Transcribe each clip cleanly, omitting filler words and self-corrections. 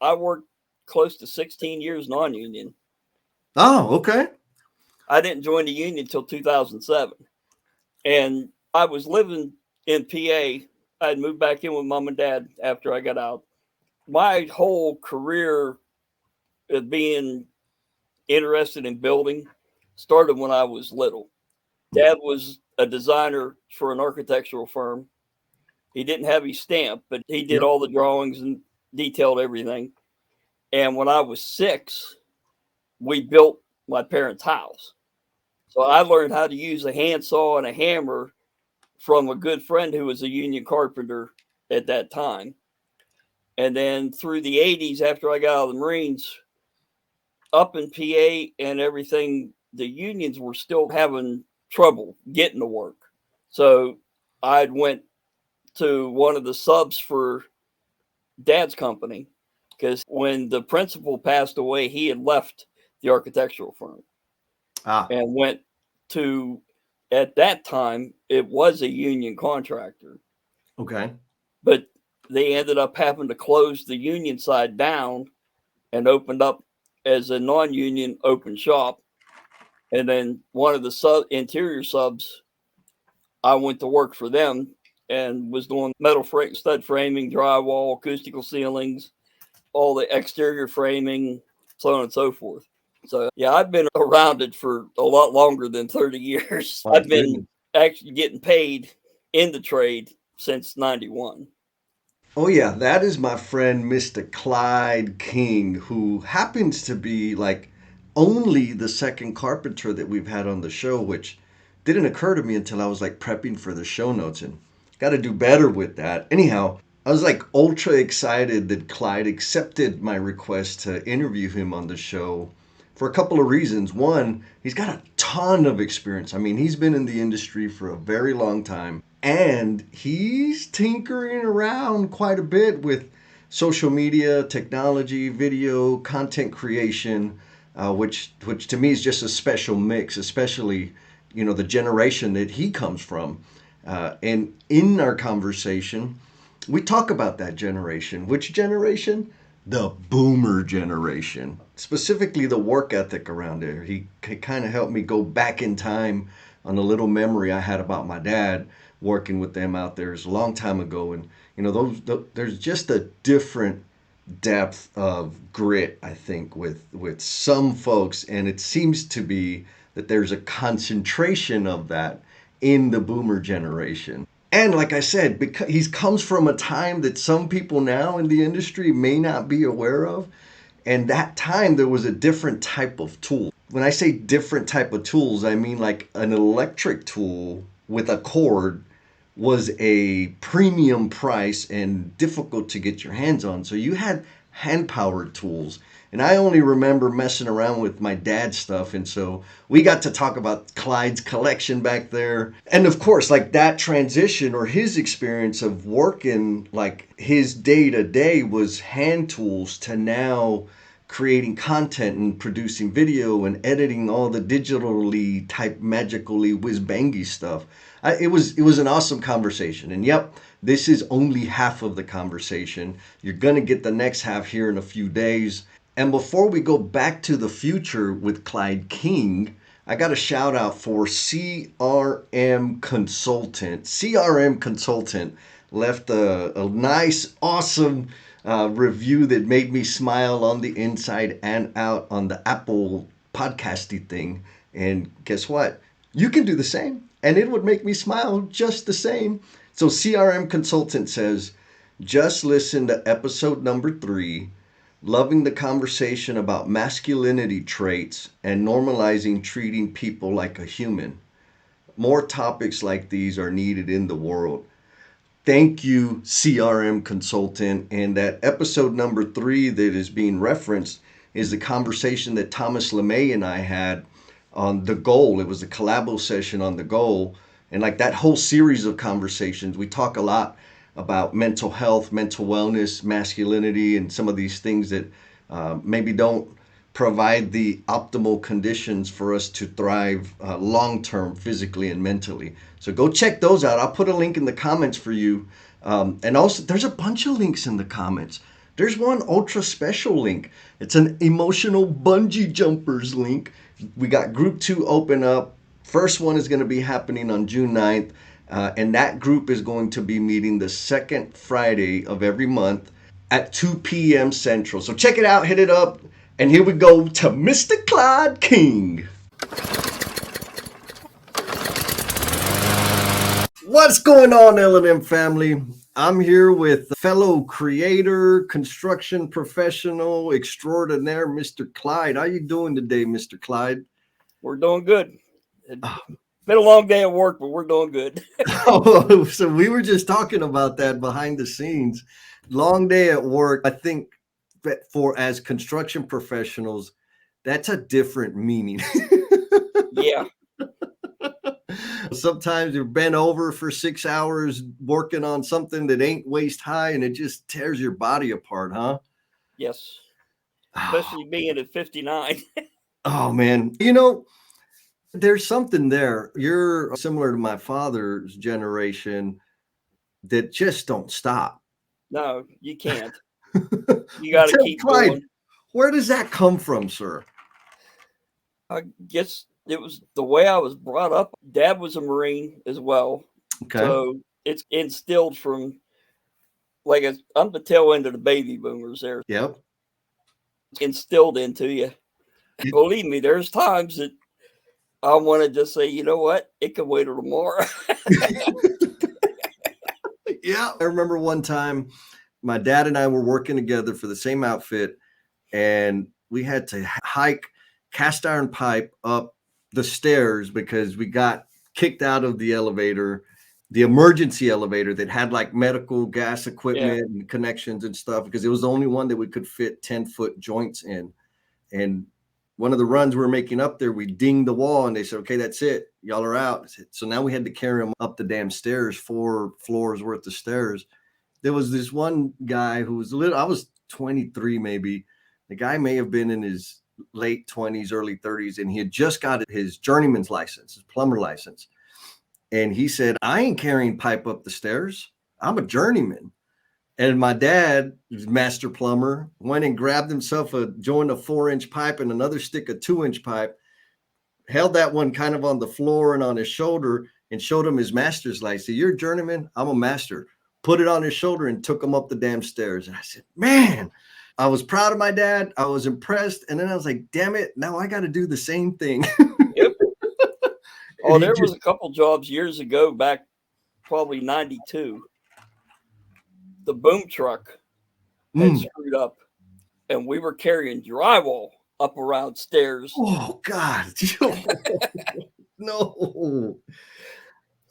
I worked close to 16 years non-union. Oh, okay. I didn't join the union until 2007. And I was living in PA. I had moved back in with mom and dad after I got out. My whole career of being interested in building started when I was little. Dad was a designer for an architectural firm. He didn't have his stamp, but he did Yep. all the drawings and detailed everything. And when I was 6, we built my parents' house. So I learned how to use a handsaw and a hammer from a good friend who was a union carpenter at that time. And then through the 80s, after I got out of the Marines, up in PA and everything, the unions were still having trouble getting to work. So I went to one of the subs for dad's company because when the principal passed away, he had left the architectural firm Ah, and went to, at that time, it was a union contractor, okay. but they ended up having to close the union side down and opened up as a non-union open shop. And then one of the interior subs, I went to work for them and was doing metal stud framing, drywall, acoustical ceilings, all the exterior framing, so on and so forth. So yeah, I've been around it for a lot longer than 30 years. My I've goodness. been actually getting paid in the trade since 91. Oh yeah, that is my friend Mr. Clyde King, who happens to be like only the second carpenter that we've had on the show, which didn't occur to me until I was like prepping for the show notes and got to do better with that. Anyhow, I was like ultra excited that Clyde accepted my request to interview him on the show for a couple of reasons. One, he's got a ton of experience. I mean, he's been in the industry for a very long time and he's tinkering around quite a bit with social media, technology, video, content creation, which to me is just a special mix, especially the generation that he comes from. And in our conversation, we talk about that generation. Which generation? The boomer generation. Specifically, the work ethic around there. He kind of helped me go back in time on a little memory I had about my dad working with them out there. It was a long time ago, and there's just a different depth of grit, I think, with some folks, and it seems to be that there's a concentration of that in the boomer generation. And like I said, because he comes from a time that some people now in the industry may not be aware of, and that time there was a different type of tool. When I say different type of tools, I mean like an electric tool with a cord was a premium price and difficult to get your hands on. So you had hand powered tools. And I only remember messing around with my dad's stuff. And so we got to talk about Clyde's collection back there. And of course, like that transition or his experience of working, like his day to day was hand tools to now creating content and producing video and editing all the digitally type magically whiz bangy stuff. It was an awesome conversation, and yep, this is only half of the conversation. You're gonna get the next half here in a few days. And before we go back to the future with Clyde King, I got a shout out for CRM Consultant. CRM Consultant left a nice, awesome review that made me smile on the inside and out on the Apple podcasty thing. And guess what? You can do the same, and it would make me smile just the same. So CRM Consultant says, just listen to episode number 3, loving the conversation about masculinity traits and normalizing treating people like a human. More topics like these are needed in the world. Thank you, CRM Consultant. And that episode number 3 that is being referenced is the conversation that Thomas LeMay and I had on the goal. It was a collabo session on the goal. And like that whole series of conversations, we talk a lot about mental health, mental wellness, masculinity, and some of these things that maybe don't provide the optimal conditions for us to thrive long term physically and mentally. So go check those out. I'll put a link in the comments for you. And also, there's a bunch of links in the comments. There's one ultra special link. It's an emotional bungee jumpers link. We got group 2 open up. First one is going to be happening on June 9th. And that group is going to be meeting the second Friday of every month at 2 p.m. Central. So check it out, hit it up. And here we go to Mr. Clyde King. What's going on, L&M family? I'm here with fellow creator, construction professional extraordinaire, Mr. Clyde. How you doing today, Mr. Clyde? We're doing good. It's been a long day at work, but we're doing good. Oh, so we were just talking about that behind the scenes. Long day at work. I think that for as construction professionals, that's a different meaning. Yeah. Sometimes you're bent over for 6 hours working on something that ain't waist high and it just tears your body apart, huh? Yes. Especially being at 59. Oh, man. You know, there's something there. You're similar to my father's generation that just don't stop. No, you can't. You got to Tell keep Clyde, going. where does that come from, sir? I guess it was the way I was brought up. Dad was a Marine as well. Okay. So it's instilled from, like, I'm the tail end of the baby boomers there. Yep. It's instilled into you. Believe me, there's times that I want to just say, you know what? It can wait till tomorrow. Yeah. I remember one time my dad and I were working together for the same outfit, and we had to hike cast iron pipe up the stairs because we got kicked out of the elevator, the emergency elevator that had like medical gas equipment and connections and stuff, because it was the only one that we could fit 10-foot joints in. And one of the runs we were making up there, we dinged the wall and they said, okay, that's it. Y'all are out. So now we had to carry them up the damn stairs, 4 floors worth of stairs. There was this one guy who was I was 23 maybe. The guy may have been in his late 20s, early 30s, and he had just got his journeyman's license, his plumber license. And he said, I ain't carrying pipe up the stairs. I'm a journeyman. And my dad, who's master plumber, went and grabbed himself joined a 4-inch pipe and another stick of 2-inch pipe, held that one kind of on the floor and on his shoulder, and showed him his master's license. Said, you're a journeyman? I'm a master. Put it on his shoulder and took him up the damn stairs. And I said, man, I was proud of my dad. I was impressed. And then I was like, damn it, now I got to do the same thing. Yep. Oh, there was a couple jobs years ago, back probably 92. The boom truck had screwed up, and we were carrying drywall up around stairs. Oh, God. No.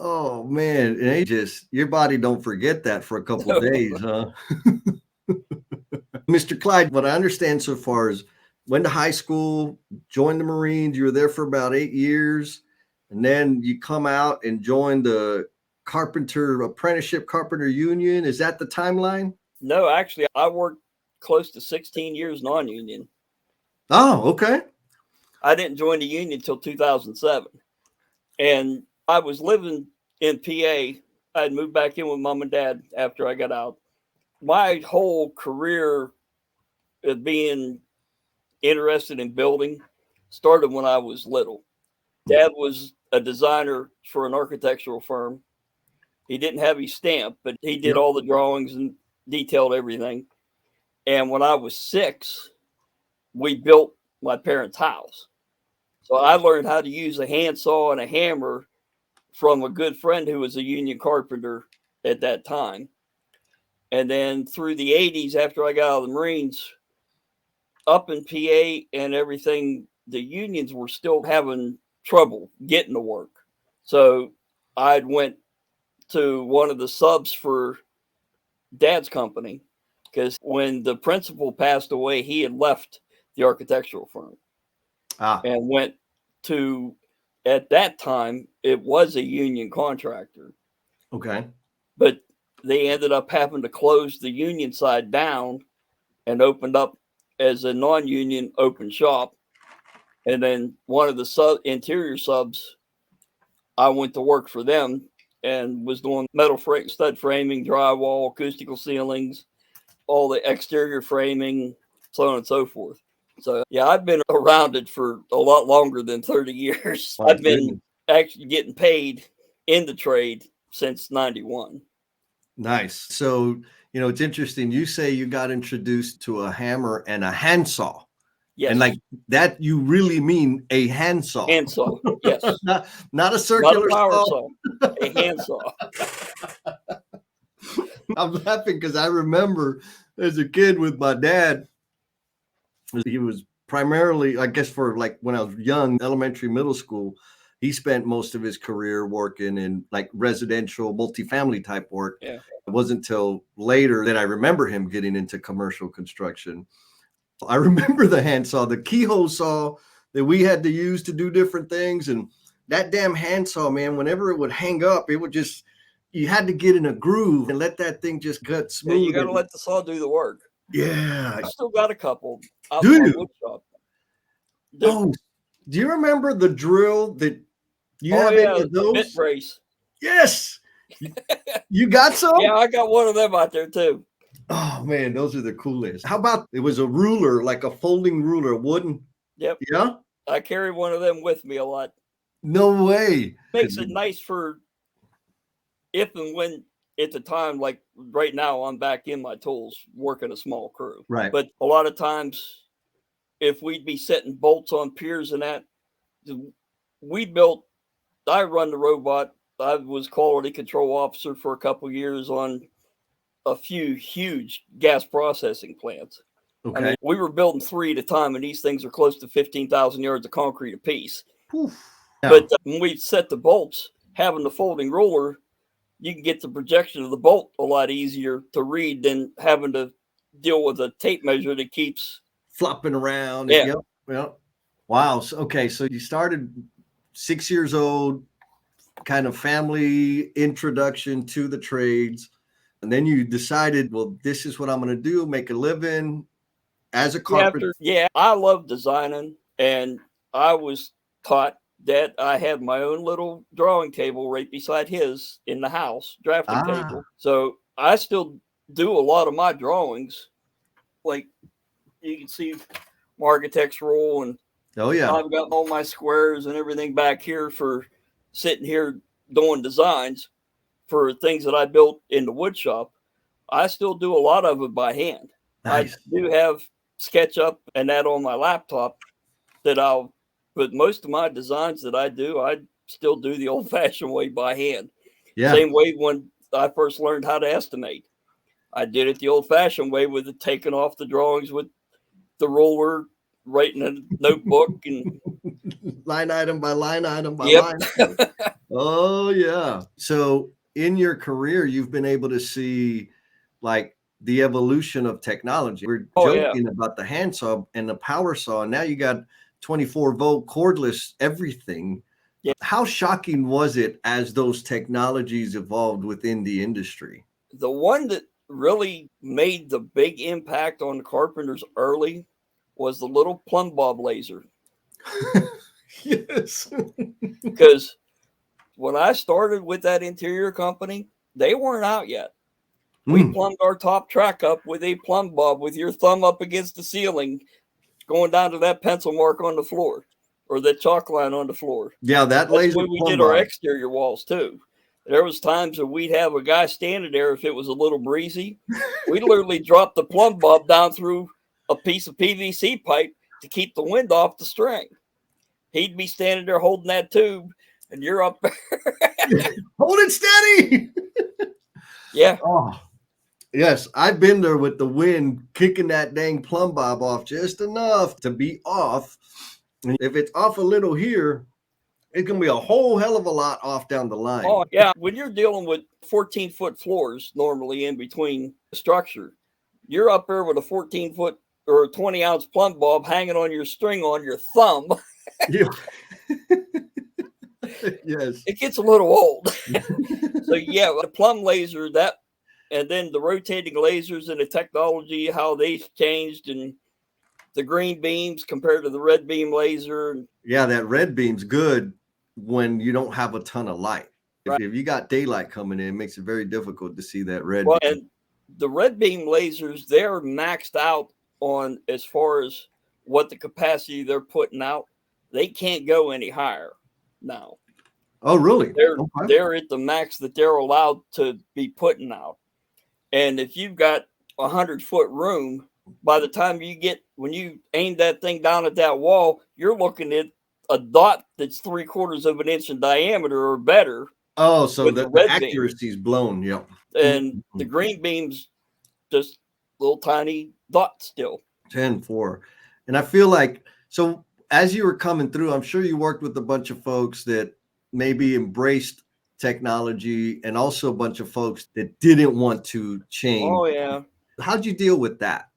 Oh, man. And your body don't forget that for a couple of days, huh? Mr. Clyde, what I understand so far is went to high school, joined the Marines. You were there for about 8 years. And then you come out and join the apprenticeship carpenter union. Is that the timeline? No, actually, I worked close to 16 years non-union. Oh, okay. I didn't join the union until 2007. And I was living in PA. I had moved back in with mom and dad after I got out. My whole career of being interested in building started when I was little. Dad was a designer for an architectural firm. He didn't have his stamp, but he did all the drawings and detailed everything. And when I was 6, we built my parents' house. So I learned how to use a handsaw and a hammer from a good friend who was a union carpenter at that time. And then through the 80s, after I got out of the Marines, up in PA and everything, the unions were still having trouble getting to work. So I went to one of the subs for Dad's company, because when the principal passed away, he had left the architectural firm and went to, at that time, it was a union contractor. Okay. But they ended up having to close the union side down and opened up as a non-union open shop. And then one of the interior subs, I went to work for them and was doing metal stud framing, drywall, acoustical ceilings, all the exterior framing, so on and so forth. So yeah, I've been around it for a lot longer than 30 years. My I've been goodness. actually getting paid in the trade since 91. Nice. So, it's interesting. You say you got introduced to a hammer and a handsaw. Yes. And like that, you really mean a handsaw. Handsaw. Yes. not a circular Not a power saw. saw. A handsaw. I'm laughing because I remember as a kid with my dad, he was primarily, I guess, for like when I was young, elementary, middle school, he spent most of his career working in like residential, multifamily type work. Yeah. It wasn't until later that I remember him getting into commercial construction. I remember the handsaw, the keyhole saw that we had to use to do different things. And that damn handsaw, man, whenever it would hang up, it would just, you had to get in a groove and let that thing just cut smooth. Yeah, you got to let the saw do the work. Yeah. I still got a couple out Do in my you? wood shop. Oh, do you remember the drill that you have any of those? Bit brace. Yes. You got some? Yeah, I got one of them out there too. Oh man, those are the coolest. How about it was a ruler, like a folding ruler, wooden? Yep. Yeah. I carry one of them with me a lot. No way. Makes it nice for if and when at the time, like right now, I'm back in my tools working a small crew. Right. But a lot of times, if we'd be setting bolts on piers and that, I run the robot. I was quality control officer for a couple years on a few huge gas processing plants. Okay. I mean, we were building 3 at a time, and these things are close to 15,000 yards of concrete apiece. Yeah. But when we set the bolts, having the folding ruler, you can get the projection of the bolt a lot easier to read than having to deal with a tape measure that keeps flopping around. Yeah. Yep. Wow. So, okay. So you started 6 years old, kind of family introduction to the trades. And then you decided, well, this is what I'm going to do, make a living as a carpenter. I love designing. And I was taught that I had my own little drawing table right beside his in the house, drafting table. So I still do a lot of my drawings. Like you can see my architect's roll, and I've got all my squares and everything back here for sitting here doing designs for things that I built in the wood shop. I still do a lot of it by hand. Nice. I do have SketchUp and that on my laptop but most of my designs that I do, I still do the old fashioned way by hand. Yeah. Same way when I first learned how to estimate. I did it the old fashioned way with it, taking off the drawings with the ruler, writing a notebook and line item by line item by line item. Oh yeah. So in your career, you've been able to see like the evolution of technology. We're joking about the handsaw and the power saw. And now you got 24-volt cordless everything. Yeah. How shocking was it as those technologies evolved within the industry? The one that really made the big impact on the carpenters early was the little plumb bob laser. Yes. Because when I started with that interior company, they weren't out yet. We plumbed our top track up with a plumb bob with your thumb up against the ceiling, going down to that pencil mark on the floor or the chalk line on the floor. Yeah, that's laser. When we did our exterior walls too. There was times that we'd have a guy standing there if it was a little breezy. We'd literally drop the plumb bob down through a piece of PVC pipe to keep the wind off the string. He'd be standing there holding that tube, and you're up there. Hold it steady. Yeah. Oh, yes. I've been there with the wind kicking that dang plumb bob off just enough to be off. And if it's off a little here, it's going to be a whole hell of a lot off down the line. Oh, yeah. When you're dealing with 14-foot floors normally in between structure, you're up there with a 14-foot or a 20-ounce plumb bob hanging on your string on your thumb. Yeah. Yes. It gets a little old. So, yeah, the plumb laser, and then the rotating lasers and the technology, how they've changed, and the green beams compared to the red beam laser. Yeah, that red beam's good when you don't have a ton of light. Right. If you got daylight coming in, it makes it very difficult to see that red beam. And the red beam lasers, they're maxed out on as far as what the capacity they're putting out. They can't go any higher now. Oh, really? They're Okay. they're at the max that they're allowed to be putting out. And if you've got 100-foot room, by the time when you aim that thing down at that wall, you're looking at a dot that's 3/4 of an inch in diameter or better Oh, so with the the red beam. accuracy is blown. Yep. And the green beam's just little tiny dots still. 10-4. And I feel like, so as you were coming through, I'm sure you worked with a bunch of folks that maybe embraced technology and also a bunch of folks that didn't want to change. Oh, yeah. How'd you deal with that?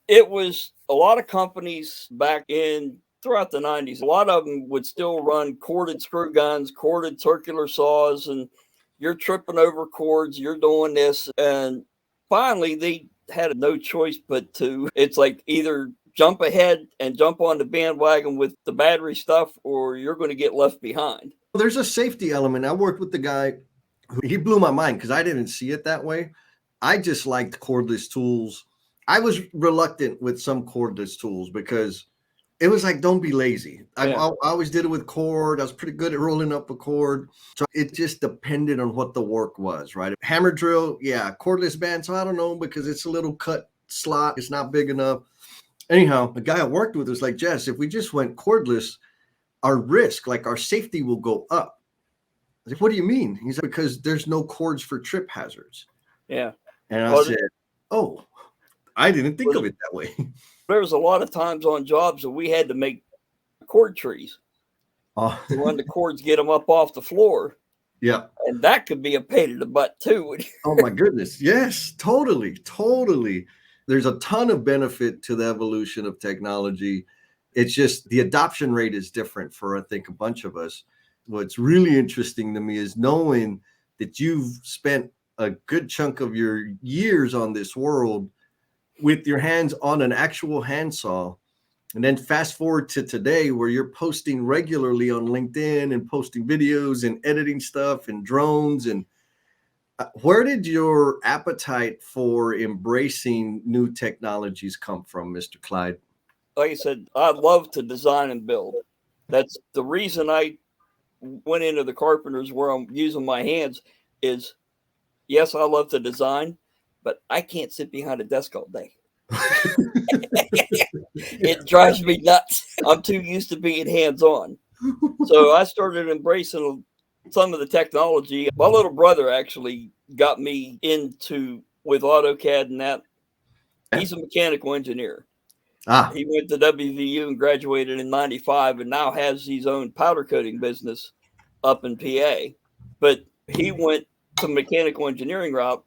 It was a lot of companies back in throughout the 90s. A lot of them would still run corded screw guns, corded circular saws, and you're tripping over cords, you're doing this. And finally, they had no choice but to, it's like either jump ahead and jump on the bandwagon with the battery stuff, or you're going to get left behind. There's a safety element. I worked with the guy who, he blew my mind because I didn't see it that way. I just liked cordless tools. I was reluctant with some cordless tools because it was like, don't be lazy. I always did it with cord. I was pretty good at rolling up a cord. So it just depended on what the work was, right? Hammer drill, yeah. Cordless band, so I don't know, because it's a little cut slot. It's not big enough. Anyhow, the guy I worked with was like, Jess, if we just went cordless, our risk, like our safety will go up. I was like, what do you mean? He's like, because there's no cords for trip hazards. Yeah. And I said, oh, I didn't think of it that way. There was a lot of times on jobs that we had to make cord trees to run the cords, get them up off the floor. Yeah. And that could be a pain in the butt too. Oh my goodness. Yes, totally. Totally. There's a ton of benefit to the evolution of technology. It's just the adoption rate is different for, I think, a bunch of us. What's really interesting to me is knowing that you've spent a good chunk of your years on this world with your hands on an actual handsaw. And then fast forward to today where you're posting regularly on LinkedIn and posting videos and editing stuff and drones. And where did your appetite for embracing new technologies come from, Mr. Clyde? Like I said, I love to design and build. That's the reason I went into the Carpenters where I'm using my hands is, yes, I love to design, but I can't sit behind a desk all day. It drives me nuts. I'm too used to being hands-on. So I started embracing some of the technology. My little brother actually got me into with AutoCAD and that. He's a mechanical engineer. He went to WVU and graduated in 95 and now has his own powder coating business up in PA. But he went to mechanical engineering route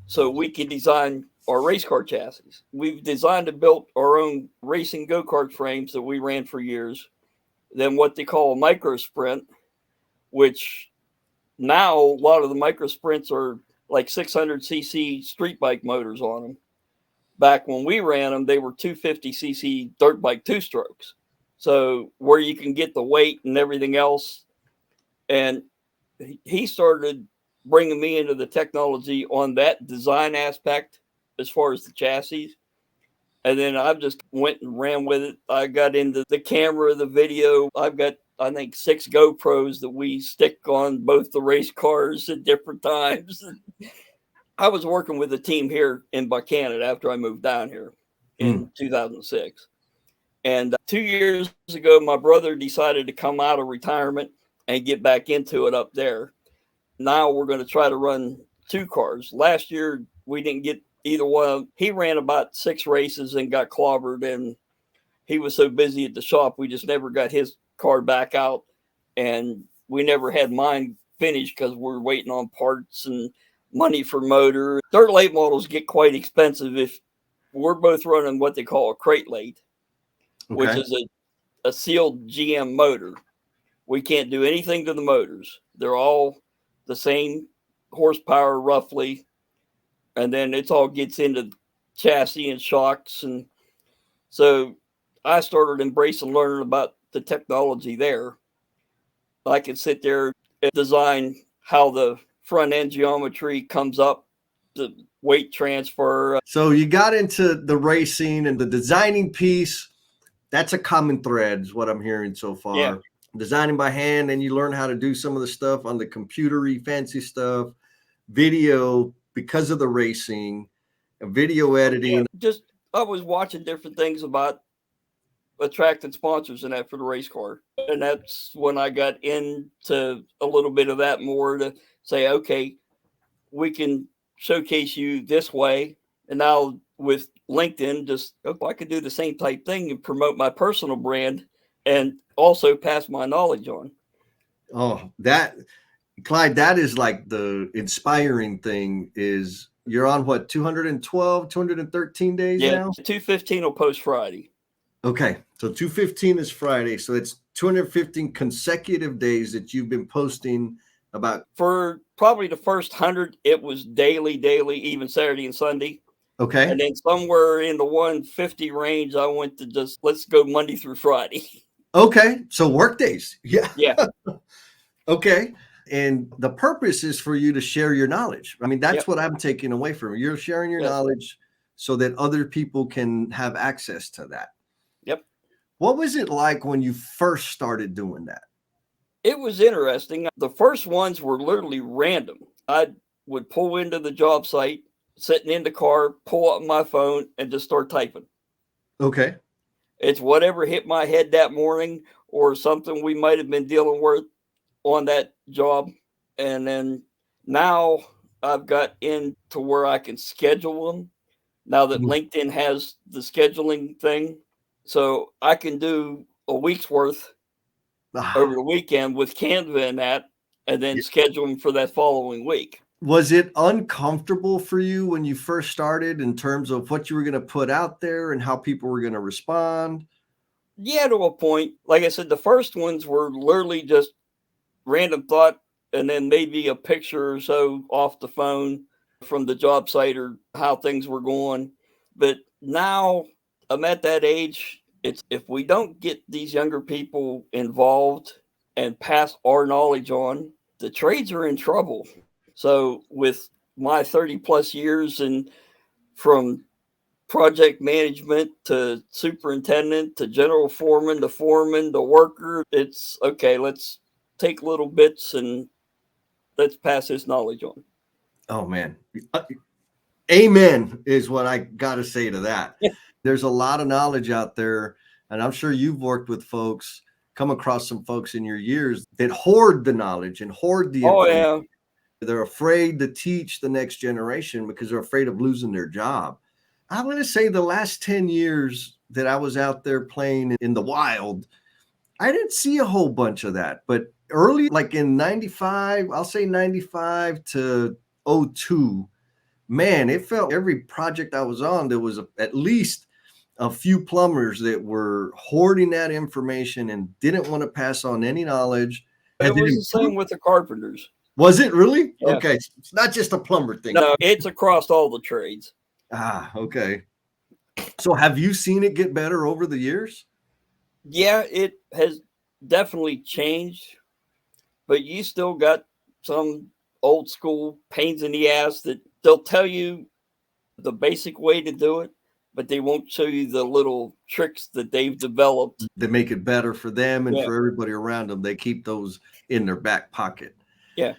so we could design our race car chassis. We've designed and built our own racing go-kart frames that we ran for years. Then what they call a micro sprint, which now a lot of the micro sprints are like 600cc street bike motors on them. Back when we ran them, they were 250cc dirt bike two strokes. So where you can get the weight and everything else. And he started bringing me into the technology on that design aspect as far as the chassis. And then I just went and ran with it. I got into the camera, the video. I've got, I think, 6 GoPros that we stick on both the race cars at different times. I was working with a team here in Buchanan after I moved down here in 2006. And 2 years ago, my brother decided to come out of retirement and get back into it up there. Now we're going to try to run 2 cars. Last year, we didn't get either one. He ran about 6 races and got clobbered, and he was so busy at the shop, we just never got his car back out. And we never had mine finished because we're waiting on parts and money for motor. Dirt late models get quite expensive if we're both running what they call a crate late, which is a sealed GM motor. We can't do anything to the motors. They're all the same horsepower roughly. And then it all gets into chassis and shocks. And so I started embracing learning about the technology there. I can sit there and design how the front end geometry comes up the weight transfer. So you got into the racing and the designing piece. That's a common thread, is what I'm hearing so far. Yeah. Designing by hand, and you learn how to do some of the stuff on the computery, fancy stuff, video because of the racing, video editing. Just I was watching different things about attracting sponsors and that for the race car. And that's when I got into a little bit of that more to say, okay, we can showcase you this way. And now with LinkedIn, just I could do the same type thing and promote my personal brand and also pass my knowledge on. Oh, that Clyde, that is like the inspiring thing is you're on what, 212, 213 days now? 215 will post Friday. Okay. So 215 is Friday. So it's 215 consecutive days that you've been posting about. For probably the first 100, it was daily, even Saturday and Sunday. Okay. And then somewhere in the 150 range, I went to just let's go Monday through Friday. Okay. So work days. Yeah. Yeah. Okay. And the purpose is for you to share your knowledge. I mean, that's what I'm taking away from you. You're sharing your knowledge so that other people can have access to that. Yep. What was it like when you first started doing that? It was interesting. The first ones were literally random. I would pull into the job site, sitting in the car, pull up my phone, and just start typing. Okay. It's whatever hit my head that morning or something we might have been dealing with on that job. And then now I've got into where I can schedule them now that LinkedIn has the scheduling thing. So I can do a week's worth over the weekend with Canva and that, and then schedule them for that following week. Was it uncomfortable for you when you first started in terms of what you were going to put out there and how people were going to respond? Yeah, to a point. Like I said, the first ones were literally just random thought and then maybe a picture or so off the phone from the job site or how things were going. But now I'm at that age. It's if we don't get these younger people involved and pass our knowledge on, the trades are in trouble. So with my 30 plus years and from project management to superintendent to general foreman to foreman to worker, it's okay, let's take little bits and let's pass this knowledge on. Oh, man. Amen is what I got to say to that. There's a lot of knowledge out there, and I'm sure you've worked with folks, come across some folks in your years that hoard the knowledge and hoard the information. Yeah. They're afraid to teach the next generation because they're afraid of losing their job. I want to say the last 10 years that I was out there playing in the wild, I didn't see a whole bunch of that. But early, like in 95, I'll say 95 to 02, man, it felt every project I was on, there was at least a few plumbers that were hoarding that information and didn't want to pass on any knowledge. It was the same with the carpenters. Was it really? Yeah. Okay. It's not just a plumber thing. No, it's across all the trades. Ah, okay. So have you seen it get better over the years? Yeah, it has definitely changed, but you still got some old school pains in the ass that they'll tell you the basic way to do it, but they won't show you the little tricks that they've developed. They make it better for them and for everybody around them. They keep those in their back pocket. Yeah,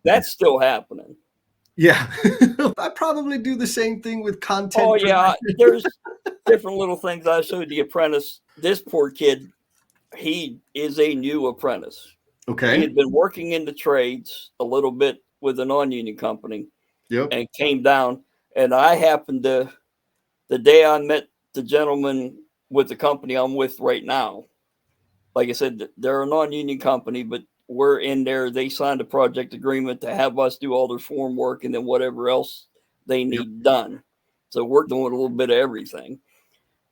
that's still happening. Yeah. I probably do the same thing with content. Oh, yeah. There's different little things I showed the apprentice. This poor kid, he is a new apprentice. Okay. He had been working in the trades a little bit with a non-union company and came down. And I happened to, the day I met the gentleman with the company I'm with right now, like I said, they're a non-union company, but we're in there. They signed a project agreement to have us do all their form work and then whatever else they need done. So we're doing a little bit of everything.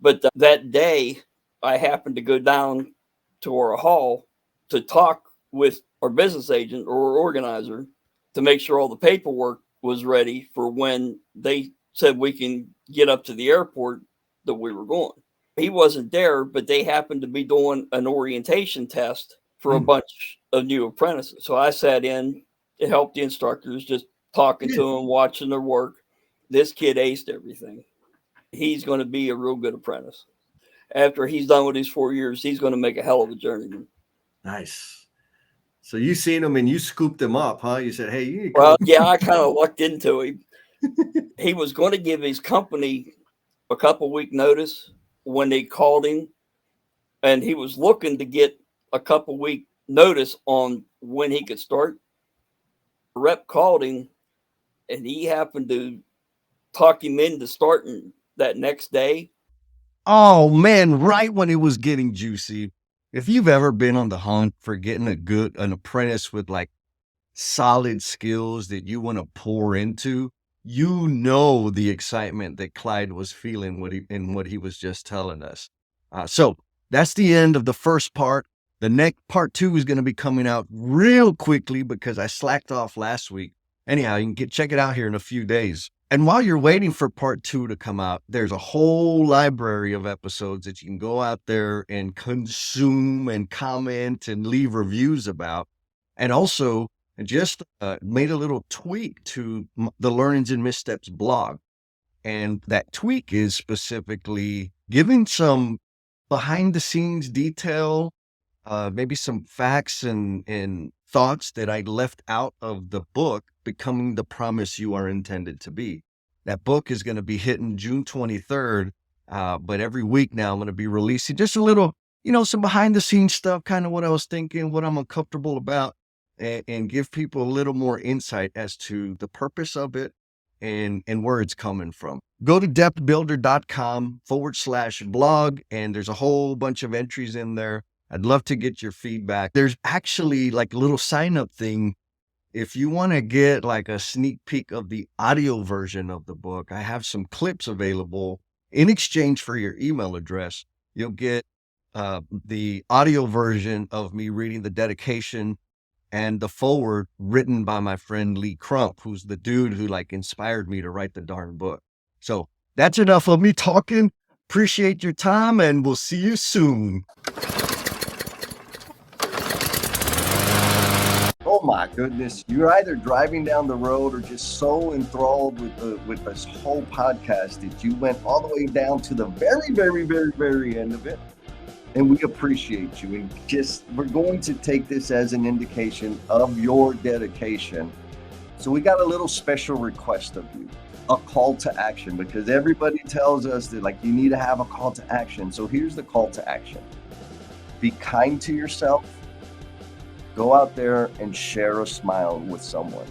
But that day, I happened to go down to our hall to talk with our business agent or organizer to make sure all the paperwork was ready for when they said we can get up to the airport that we were going. He wasn't there, but they happened to be doing an orientation test for a bunch of new apprentices. So I sat in to help the instructors just talking Yeah. to them, watching their work. This kid aced everything. He's going to be a real good apprentice. After he's done with his 4 years, he's going to make a hell of a journeyman. Nice. So you seen him and you scooped him up, huh? You said, "Hey, you need to Well, come." yeah, I kind of lucked into him. He was going to give his company a couple-week notice when they called him, and he was looking to get a couple-week notice on when he could start. The rep called him, and he happened to talk him into starting that next day. Oh man, right when it was getting juicy. If you've ever been on the hunt for getting an apprentice with like solid skills that you want to pour into, you know the excitement that Clyde was feeling what he was just telling us. So that's the end of the first part. The next part 2 is going to be coming out real quickly because I slacked off last week. Anyhow, you can check it out here in a few days. And while you're waiting for part 2 to come out, there's a whole library of episodes that you can go out there and consume and comment and leave reviews about. And also, just made a little tweak to the Learnings and Missteps blog. And that tweak is specifically giving some behind the scenes detail, maybe some facts and thoughts that I left out of the book, Becoming the Promise You Are Intended to Be. That book is going to be hitting June 23rd, but every week now I'm going to be releasing just a little, some behind the scenes stuff, kind of what I was thinking, what I'm uncomfortable about, and give people a little more insight as to the purpose of it and where it's coming from. Go to depthbuilder.com/blog, and there's a whole bunch of entries in there. I'd love to get your feedback. There's actually like a little sign up thing. If you want to get like a sneak peek of the audio version of the book, I have some clips available in exchange for your email address. You'll get the audio version of me reading the dedication and the foreword written by my friend Lee Crump, who's the dude who like inspired me to write the darn book. So that's enough of me talking. Appreciate your time, and we'll see you soon. Oh my goodness! You're either driving down the road or just so enthralled with this whole podcast that you went all the way down to the very, very, very, very end of it. And we appreciate you. And we're going to take this as an indication of your dedication. So we got a little special request of you, a call to action, because everybody tells us that like you need to have a call to action. So here's the call to action. Be kind to yourself. Go out there and share a smile with someone.